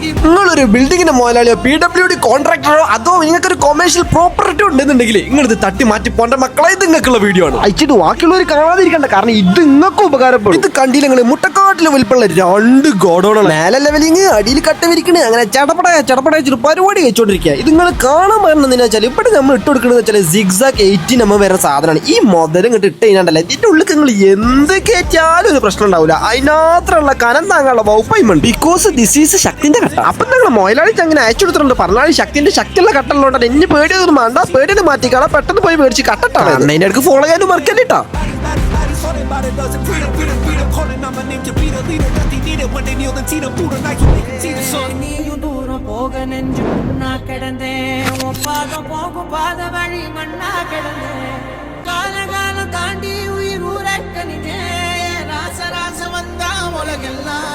നിങ്ങളൊരു ബിൽഡിങ്ങിന്റെ മുതലാളിയോ PWD കോൺട്രാക്ടറോ അതോ നിങ്ങൾക്കൊരു കൊമേഴ്ഷ്യൽ പ്രോപ്പർട്ടി ഉണ്ടെന്നുണ്ടെങ്കിൽ നിങ്ങളിത് തട്ടി മാറ്റി പോണ്ട മക്കളെ, ഇത് നിങ്ങൾക്കുള്ള വീഡിയോ ആണ്. അയച്ചിട്ട് ബാക്കിയുള്ളവർ കാണാതിരിക്കണ്ട, കാരണം ഇത് നിങ്ങൾക്ക് ഉപകാരപ്പെടും. ഇത് കണ്ടില്ല നിങ്ങൾ മുട്ടക്കാട്ടിലെ വലിപ്പമുള്ള 2 ഗോഡൗണാണ്. മേലെ ലെവലിങ്, അടിയിൽ കട്ട വിരിക്കണേ, അങ്ങനെ ചടപട പരിപാടി വെച്ചോണ്ടിരിക്കുക. ഇത് നിങ്ങൾ കാണാൻ പറഞ്ഞതെന്ന് വെച്ചാൽ ഇവിടെ നമ്മൾ ഇട്ട് കൊടുക്കുന്നത് വെച്ചാൽ സിഗ്സാഗ് 80 നമ്മൾ വരുന്ന സാധനമാണ്. ഈ മുതൽ ഇങ്ങോട്ട് ഇട്ട് കഴിഞ്ഞാണ്ടല്ലേ ഇതിന്റെ ഉള്ളിൽ നിങ്ങൾ എന്ത് കയറ്റാലും ഒരു പ്രശ്നം ഉണ്ടാവില്ല. അതിനകത്തുള്ള കനം താങ്കളുടെ വകുപ്പായ്മ ബിക്കോസ് ദിസ് ഈസ് ശക്തിന്റെ കട്ട. അപ്പൊ നിങ്ങൾ മൊയിലാളി അങ്ങനെ അയച്ചു കൊടുത്തിട്ടുണ്ട്. പറഞ്ഞാൽ ശക്തിയുള്ള കട്ടുള്ളതുകൊണ്ട് എന്നെ പേടിയൊന്നും വേണ്ട, പേടിയൊന്നും മാറ്റിക്കാളാം, പെട്ടെന്ന് പോയി മേടിച്ച് കട്ടട്ടാണ്. അതിന്റെ ഇടയ്ക്ക് ഫോളോ ചെയ്യാനും മറക്കല്ലിട്ടാ. காலகாலம் தாண்டி உயிர் ஊரக்கணிஞ்சே ராச ராச வந்தா உலகெல்லாம்